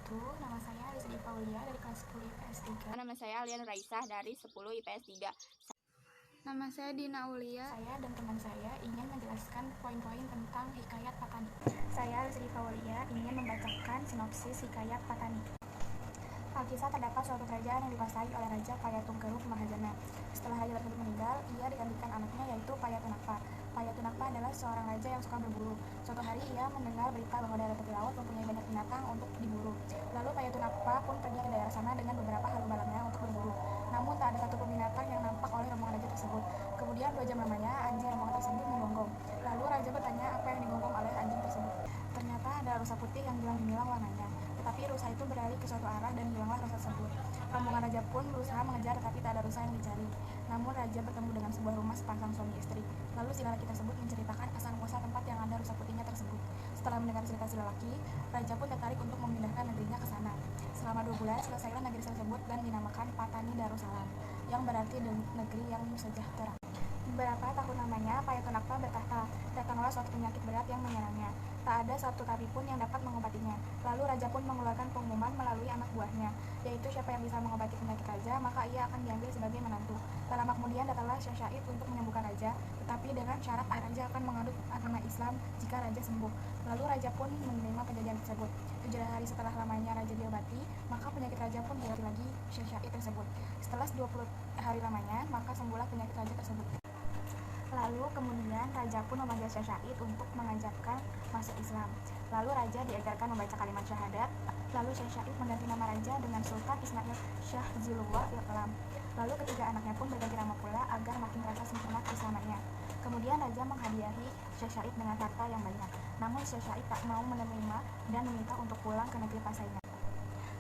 wabarakatuh. Nama saya Rizky Paulia dari kelas 10 IPS 3. Nama saya Alian Raisah dari 10 IPS 3. Nama saya Dina Aulia. Saya dan teman saya ingin menjelaskan poin-poin tentang Hikayat Patani. Saya Rizky Paulia ingin membacakan sinopsis Hikayat Patani. Alkisah terdapat suatu kerajaan yang dikuasai oleh Raja Payatumkeruk Mahajana. Setelah raja tersebut meninggal, ia digantikan anaknya yaitu Payatunakpa. Payatunakpa adalah seorang raja yang suka berburu. Suatu hari ia mendengar berita bahwa daerah tepi laut mempunyai banyak binatang untuk diburu. Lalu Payatunakpa pun pergi ke daerah sana dengan beberapa halubalannya untuk berburu. Namun tak ada satupun binatang yang nampak oleh rombongan raja tersebut. Kemudian 2 jam lamanya anjing rombongan tersebut menggonggong. Lalu raja bertanya apa yang digonggong oleh anjing tersebut. Ternyata ada rusa putih yang gilang-gemilang warnanya. Tetapi rusa itu berlari ke suatu arah dan hilanglah rusa tersebut. Rombongan raja pun berusaha mengejar tetapi tak ada rusa yang dicari. Namun raja bertemu dengan sebuah rumah sepasang suami istri. Lalu si lelaki tersebut menceritakan asal muasal tempat yang ada rusa putihnya tersebut. Setelah mendengar cerita si lelaki, raja pun tertarik untuk memindahkan negerinya ke sana. Selama 2 bulan selesailah negeri tersebut dan dinamakan Patani Darussalam, yang berarti negeri yang sejahtera. Beberapa tahun lamanya Payatunakpa bertahta. Datanglah suatu penyakit berat yang menyerangnya. Tak ada satu tabib pun yang dapat mengobatinya. Lalu raja pun mengeluarkan pengumuman melalui anak buahnya, yaitu siapa yang bisa mengobati penyakit raja, maka ia akan diambil sebagai menantu. Tak lama kemudian datanglah Syekh Syahid untuk menyembuhkan raja, tetapi dengan syarat raja akan menganut agama Islam jika raja sembuh. Lalu raja pun menerima kejadian tersebut. 7 hari setelah lamanya raja diobati, maka penyakit raja pun diobati lagi Syekh Syahid tersebut. Setelah 20 hari lamanya, maka sembuhlah penyakit raja tersebut. Lalu kemudian raja pun memanggil Syekh Syahid untuk mengajarkan masuk Islam. Lalu raja diajarkan membaca kalimat syahadat. Lalu Syekh Syahid mengganti nama raja dengan Sultan Ismail Shah Zilullah Alam. Lalu ketiga anaknya pun berganti nama pula agar makin terasa sempurna keislamannya. Kemudian raja menghadiahi Syekh Syahid dengan harta yang banyak. Namun Syekh Syahid tak mau menerima dan meminta untuk pulang ke negeri pasainya.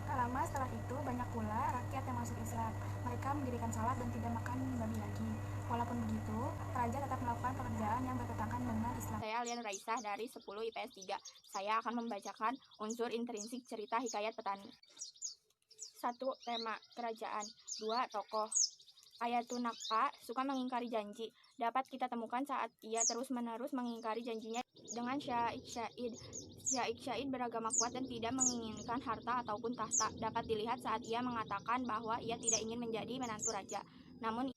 Tak lama setelah itu banyak pula rakyat yang masuk Islam. Mereka mendirikan salat dan tidak makan babi lagi. Walaupun begitu, raja tetap melakukan pekerjaan yang bertentangan dengan Islam. Saya Alian Raisah dari 10 IPS 3. Saya akan membacakan unsur intrinsik cerita Hikayat Petani. 1. Tema kerajaan. 2. Tokoh. Payatunakpa suka mengingkari janji. Dapat kita temukan saat ia terus-menerus mengingkari janjinya dengan Syekh Syahid. Syekh Syahid beragama kuat dan tidak menginginkan harta ataupun tahta. Dapat dilihat saat ia mengatakan bahwa ia tidak ingin menjadi menantu raja. Namun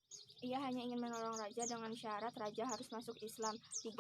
ia hanya ingin menolong raja dengan syarat raja harus masuk Islam. 3.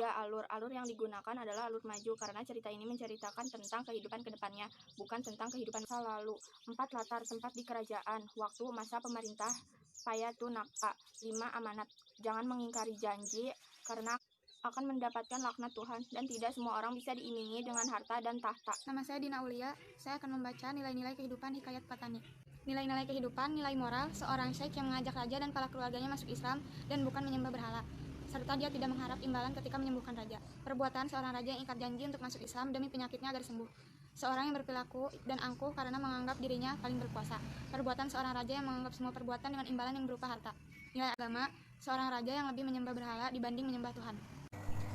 Alur yang digunakan adalah alur maju karena cerita ini menceritakan tentang kehidupan kedepannya, bukan tentang kehidupan masa lalu. 4. Latar tempat di kerajaan, waktu masa pemerintah Payatunakpa. 5. Amanat, jangan mengingkari janji karena akan mendapatkan laknat Tuhan, dan tidak semua orang bisa diiming-imingi dengan harta dan tahta. Nama saya Dina Aulia. Saya akan membaca nilai-nilai kehidupan Hikayat Patani. Nilai-nilai kehidupan, nilai moral, seorang syekh yang mengajak raja dan kepala keluarganya masuk Islam dan bukan menyembah berhala, serta dia tidak mengharap imbalan ketika menyembuhkan raja. Perbuatan seorang raja yang ingkar janji untuk masuk Islam demi penyakitnya agar sembuh. Seorang yang berperilaku dan angkuh karena menganggap dirinya paling berkuasa. Perbuatan seorang raja yang menganggap semua perbuatan dengan imbalan yang berupa harta. Nilai agama, seorang raja yang lebih menyembah berhala dibanding menyembah Tuhan.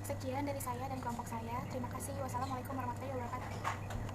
Sekian dari saya dan kelompok saya. Terima kasih. Wassalamualaikum warahmatullahi wabarakatuh.